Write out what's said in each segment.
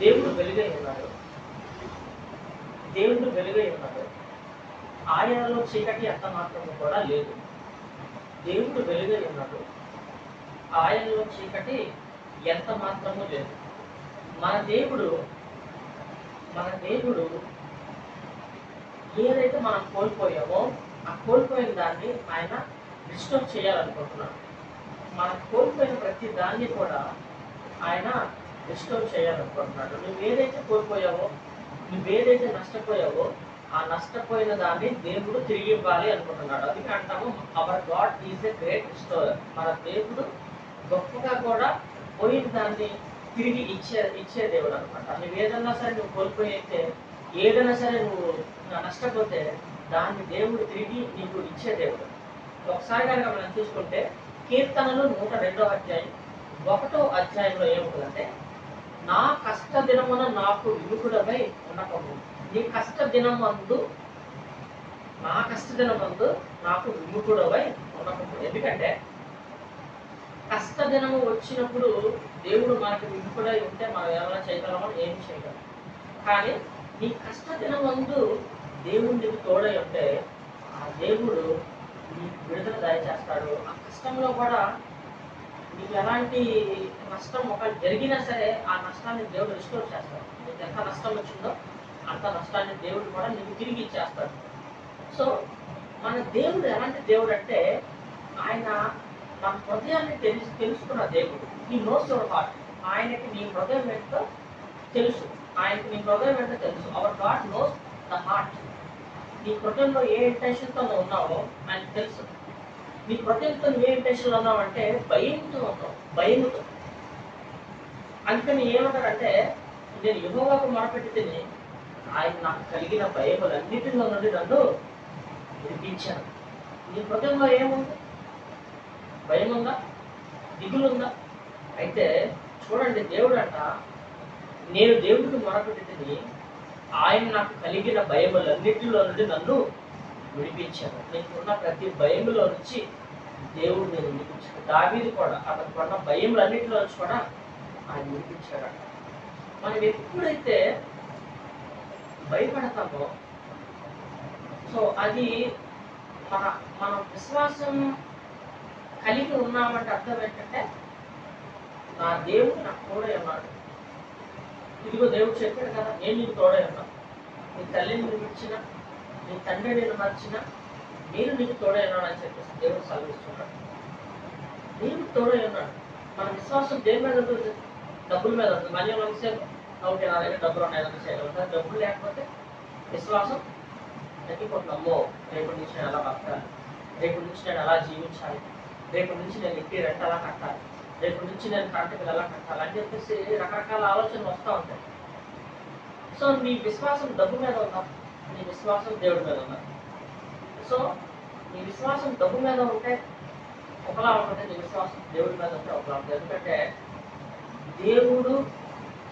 దేవుడు వెలుగై ఉన్నాడు. దేవుడు వెలుగై ఉన్నాడు. ఆయనలో చీకటి ఎంత మాత్రము కూడా లేదు. దేవుడు వెలుగై ఉన్నాడు. ఆయనలో చీకటి ఎంత మాత్రము లేదు. మన దేవుడు ఏదైతే మనం కోల్పోయామో ఆ కోల్పోయిన దాన్ని ఆయన రిస్టోర్ చేయాలనుకుంటున్నాడు. మనం కోల్పోయిన ప్రతి దాన్ని కూడా ఆయన రిస్టోర్ చేయాలనుకుంటున్నాడు. నువ్వు ఏదైతే కోల్పోయావో, నువ్వేదైతే నష్టపోయావో ఆ నష్టపోయిన దాన్ని దేవుడు తిరిగి ఇవ్వాలి అనుకుంటున్నాడు. అందుకే అంటాము hour God is a great restorer. మన దేవుడు గొప్పగా కూడా పోయిన దాన్ని తిరిగి ఇచ్చే దేవుడు అనమాట. నువ్వు ఏదన్నా సరే నువ్వు కోల్పోయితే, ఏదైనా సరే నువ్వు నష్టపోతే దాన్ని దేవుడు తిరిగి నీకు ఇచ్చే దేవుడు. ఒకసారి కనుక మనం చూసుకుంటే కీర్తనలు 102వ అధ్యాయం 1వ అధ్యాయంలో ఏముంటుందంటే, నా కష్ట దినమున నాకు విముఖుడమై ఉండకము. నీ కష్ట దినమందు నాకు విముఖుడమై ఉండకము. ఎందుకంటే కష్టదినము వచ్చినప్పుడు దేవుడు మనకు విముఖుడై ఉంటే మనం ఏమైనా చేయగలమో ఏమి చేయగలం. కానీ నీ కష్టదినమందు దేవుడు నీకు తోడై ఉంటే ఆ దేవుడు నీకు విడుదల దయచేస్తాడు. ఆ కష్టంలో కూడా నీకు ఎలాంటి నష్టం ఒకవేళ జరిగినా సరే ఆ నష్టాన్ని దేవుడు రిస్టోర్ చేస్తాడు. నీకు ఎంత నష్టం వచ్చిందో అంత నష్టాన్ని దేవుడు కూడా నీకు తిరిగి ఇచ్చేస్తాడు. సో మన దేవుడు ఎలాంటి దేవుడు అంటే, ఆయన మన హృదయాన్ని తెలుసుకున్న దేవుడు. ఈ నోస్ యువర్ హార్ట్. ఆయనకి నీ హృదయం ఏంటో తెలుసు. ఆయనకి నీ హృదయం ఏంటో తెలుసు. Hour God knows the heart. నీ హృదయంలో ఏ ఇంటెన్షన్తో నువ్వు ఉన్నావో ఆయనకు తెలుసు. నీ హృదయంతో నువ్వు ఏ ఇంటెన్షన్లో ఉన్నావంటే భయంతో ఉన్నావు, భయముతో. అందుకని ఏమంటారంటే, నేను యెహోవాకు మొరపెట్టి తిని ఆయన నాకు కలిగిన భయములన్నిటిలో నుండి నన్ను విడిపించాను. నీ హృదయంలో ఏముంది? భయం ఉందా? దిగులు ఉందా? అయితే చూడండి, దేవుడు అంట, నేను దేవుడికి మొరపెట్టి తిని ఆయన నాకు కలిగిన భయములన్నిటిలో నుండి నన్ను విడిపించాను. నీకున్న ప్రతి భయములో నుంచి దేవుడు నేను విడిపించాడు. దావీదు కూడా అతనికి ఉన్న భయములన్నిటిలో నుంచి కూడా ఆయన విడిపించాడు. మనం ఎప్పుడైతే భయపడతామో, సో అది మన విశ్వాసం కలిగి ఉన్నామంటే అర్థం ఏంటంటే, నా దేవుడు నాకు తోడై ఉన్నాడు. ఇదిగో దేవుడు చెప్పాడు కదా, నేను నీకు తోడై ఉన్నాను. నీ తల్లిని నువ్వు ఇచ్చిన, నీ తండ్రి నేను మర్చిన, నేను నీకు తోడై ఉన్నాను అని చెప్పేసి దేవుడు సెలవిస్తున్నాడు. దేవుడు తోడై ఉన్నాడు. మన విశ్వాసం దేని మీద ఉంటుంది? డబ్బుల మీద ఉంటుంది. మళ్ళీ మనసేపు ఓకే నా దగ్గర డబ్బులు ఉన్నాయి చేయగలుగుతారు. డబ్బులు లేకపోతే విశ్వాసం తగ్గిపోతుందమ్మో, రేపటి నుంచి నేను ఎలా బతకాలి, రేపటి నుంచి నేను ఎలా జీవించాలి, రేపటి నుంచి నేను ఇంటి రెంట్ ఎలా కట్టాలి, రేపటి నుంచి నేను కరెంట్ బిల్ ఎలా కట్టాలి అని చెప్పేసి రకరకాల ఆలోచనలు వస్తూ ఉంటాయి. సో నీ విశ్వాసం డబ్బు మీద ఉందా? నీ విశ్వాసం దేవుడి మీద ఉందా? సో నీ విశ్వాసం డబ్బు మీద ఉంటే ఒకలా ఉంటుంది, నీ విశ్వాసం దేవుడి మీద ఉంటే ఒకలా ఉంటుంది. ఎందుకంటే దేవుడు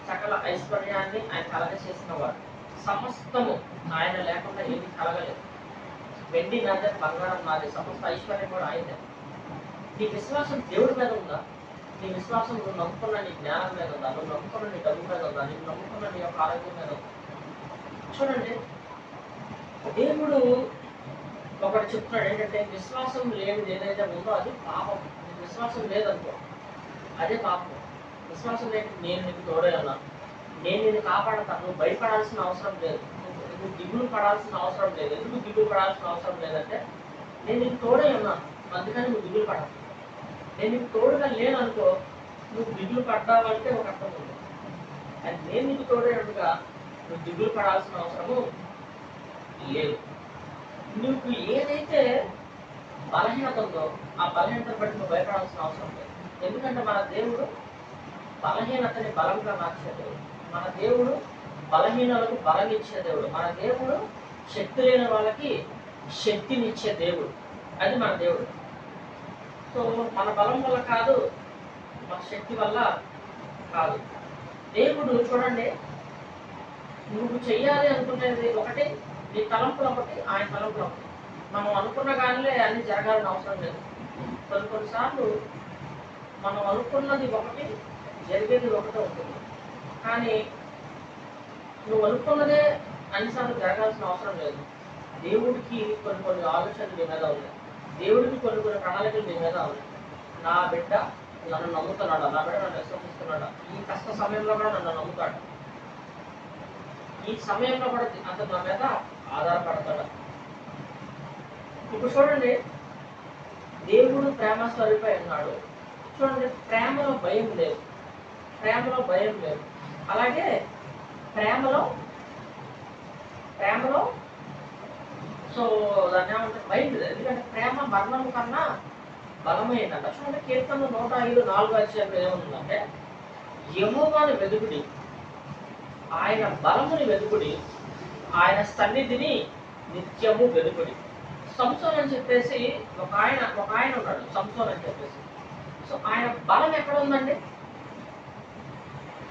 సకల ఐశ్వర్యాన్ని ఆయన కలగచేసిన వాడు. సమస్తము ఆయన లేకుండా ఏది కలగలేదు. వెండి నాదే, బంగారం నాదే, సమస్త ఐశ్వర్యం కూడా ఆయనే. నీ విశ్వాసం దేవుడి మీద ఉందా? నీ విశ్వాసం నువ్వు నమ్ముకున్న నీ జ్ఞానం మీద ఉందా? నువ్వు నమ్ముకున్న నీ డబ్బు మీద ఉందా? నువ్వు నమ్ముకున్న నీ యొక్క ఆరోగ్యం మీద ఉందా? చూడండి, దేవుడు ఒకటి చెప్తున్నాడు ఏంటంటే, విశ్వాసం లేనిది ఏదైతే ఉందో అది పాపం. నీకు విశ్వాసం లేదనుకో, అదే పాపం. విశ్వాసం లేని నేను నీకు తోడై ఉన్నాను, నేను నిన్ను కాపాడతాను, నువ్వు భయపడాల్సిన అవసరం లేదు, నువ్వు దిగులు పడాల్సిన అవసరం లేదు. ఎందుకు దిగులు పడాల్సిన అవసరం లేదంటే, నేను నీకు తోడై ఉన్నాను, అందుకని నువ్వు దిగులు పడాలి. నేను నీకు తోడుగా లేననుకో, నువ్వు దిగులు పడ్డావంటే ఒక అర్థం ఉంది. అది నేను నీకు తోడైనట్టుగా నువ్వు దిగులు పడాల్సిన అవసరము లేదు. నువ్వు ఏదైతే బలహీనత ఉందో ఆ బలహీనతను బట్టి నువ్వు భయపడాల్సిన అవసరం లేదు. ఎందుకంటే మన దేవుడు బలహీనతని బలంగా మార్చే దేవుడు. మన దేవుడు బలహీనలకు బలం ఇచ్చే దేవుడు. మన దేవుడు శక్తి లేని వాళ్ళకి శక్తినిచ్చే దేవుడు. అది మన దేవుడు. సో మన బలం వల్ల కాదు, మన శక్తి వల్ల కాదు. దేవుడు చూడండి, నువ్వు చెయ్యాలి అనుకునేది ఒకటి, నీ తలంపులు ఒకటి, ఆయన తలంపులు ఒకటి. మనం అనుకున్న కానీ అన్ని జరగాలని అవసరం లేదు. కొన్నిసార్లు మనం అనుకున్నది ఒకటి, జరిగేది ఒకటే ఉంటుంది. కానీ నువ్వు అనుకున్నదే అన్నిసార్లు జరగాల్సిన అవసరం లేదు. దేవుడికి కొన్ని కొన్ని ఆలోచనలు నీ మీద ఉన్నాయి. దేవుడికి కొన్ని కొన్ని ప్రణాళికలు నీ మీద ఉన్నాయి. నా బిడ్డ నన్ను నమ్ముతున్నాడా, నా బిడ్డ నన్ను విశ్వసిస్తున్నాడా, ఈ కష్ట సమయంలో కూడా నన్ను నమ్ముతాడు, ఈ సమయంలో కూడా అతను నా మీద ఆధారపడతాడు. ఇప్పుడు చూడండి, దేవుడు ప్రేమ స్వరూపై ఉన్నాడు. చూడండి, ప్రేమలో భయం లేదు, ప్రేమలో భయం లేదు. అలాగే ప్రేమలో సో దాన్ని ఏమంటారు, భయం లేదు. ఎందుకంటే ప్రేమ మరణం కన్నా బలమైందంట. చూడండి, కీర్తన 105:4 ఏముందంటే, యెహోవాను వెదుకుడి, ఆయన బలముని వెదుకుడి, ఆయన సన్నిధిని నిత్యము వెదుకుడి. సంసోన్ అని చెప్పేసి ఒక ఆయన ఉన్నాడు, సంసోన్ అని చెప్పేసి. సో ఆయన బలం ఎక్కడ ఉందండి?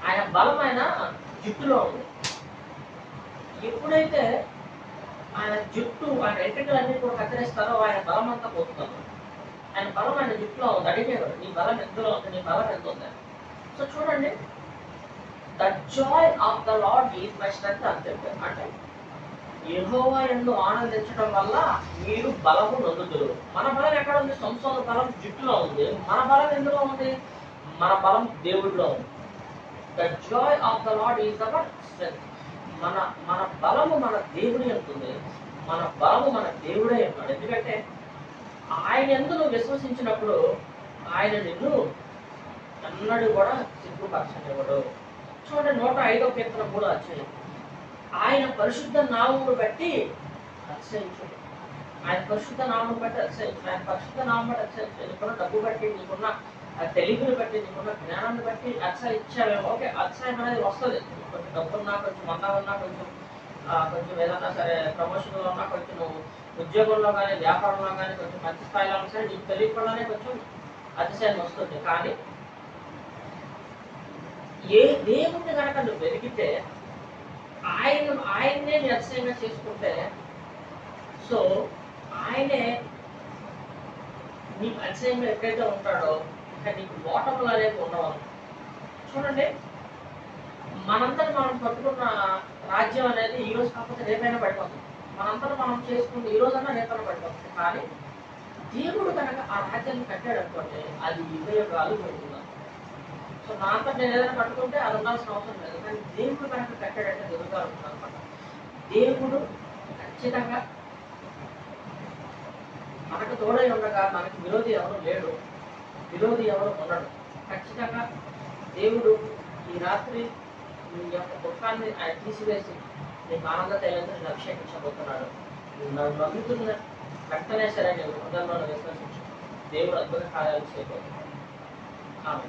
ఆయన బలం ఆయన జుట్టులో ఉంది. ఎప్పుడైతే ఆయన జుట్టు, ఆయన ఎంట్రికలన్నీ కూడా కత్తిరిస్తారో ఆయన బలం అంతా పోతుంది. ఆయన బలం ఆయన జుట్టులో ఉంది. అడిగాడు, నీ బలం ఎందులో ఉంది, నీ బలం ఎంత ఉంది? సో చూడండి, the Joy of the lord is my strength అని చెప్పారు. అంటే యెహోవా యందు ఆనందించడం వల్ల మీరు బలము నొందుదురు. మన బలం ఎక్కడ ఉంది? సంసోను బలం జుట్టులో ఉంది. మన బలం ఎందులో ఉంది? మన బలం దేవుడిలో ఉంది. The Joy of the lord is our strength. మన బలము మన దేవుడి ఉంటుంది. మన బలము మన దేవుడే ఉన్నాడు. ఎందుకంటే ఆయన యందు నువ్వు విశ్వసించినప్పుడు ఆయన నిన్ను అన్నడు కూడా సిగ్గుపరచనివ్వడు. చూడండి, 105 కీర్తన 3 ఆయన పరిశుద్ధ నామమును బట్టి అతిశయించుడు. ఆయన పరిశుద్ధ నామం బట్టి అతిశయించు. ఆయన పరిశుద్ధ నామం బట్టి అతిశయించు. నీకున్న డబ్బు బట్టి, నీకున్న తెలివిని బట్టి, నీకున్న జ్ఞానాన్ని బట్టి అతిశయించావేమో. ఓకే, అతిశయం అనేది వస్తుంది. కొంచెం డబ్బు ఉన్నా, కొంచెం మందా ఉన్నా, కొంచెం ఏదన్నా సరే ప్రమోషన్లో ఉన్నా, కొంచెం నువ్వు ఉద్యోగంలో కానీ వ్యాపారంలో కానీ కొంచెం మంచి స్థాయిలో ఉన్నా సరే నీకు తెలియకుండానే కొంచెం అతిశయం వస్తుంది. కానీ ఏ దేవుణ్ణి కనుక నువ్వు వెతికితే, ఆయన్నే నీ అతిశయంగా చేసుకుంటే, సో ఆయనే నీకు అతిశయంగా ఎప్పుడైతే ఉంటాడో ఇంకా నీకు ఓటములు అనేది ఉండవు. చూడండి, మనందరం మనం పట్టుకున్న రాజ్యం అనేది ఈ రోజు కాకపోతే రేపైనా పడిపోతుంది. మనందరం మనం చేసుకుంటే ఈ రోజైనా రేపైనా పడిపోతుంది. కానీ దేవుడు కనుక ఆ రాజ్యాన్ని కట్టాడు అనుకోండి, అది యుగాలు పెడుతుంది. సో నా అంతా నేను ఏదైనా కట్టుకుంటే అది ఉండాల్సిన అవసరం లేదు. కానీ దేవుడు కనుక కట్టాడంటే యుగాలు ఉంటుంది అనమాట. దేవుడు ఖచ్చితంగా మనకు తోడై ఉండగా మనకి విరోధి ఎవరు లేడు, విరోధి ఎవరు ఉండడు. ఖచ్చితంగా దేవుడు ఈ రాత్రి నీ యొక్క దుఃఖాన్ని ఆయన తీసివేసి నీకు ఆనంద తైలంతో నేను అభిషేకించబోతున్నాడు. నన్ను నమ్ముతున్న వెంటనే సరే నేను హృదయంలో విశ్వసించు, దేవుడు అద్భుత కార్యాలు చేయబోతున్నాడు. ఆమె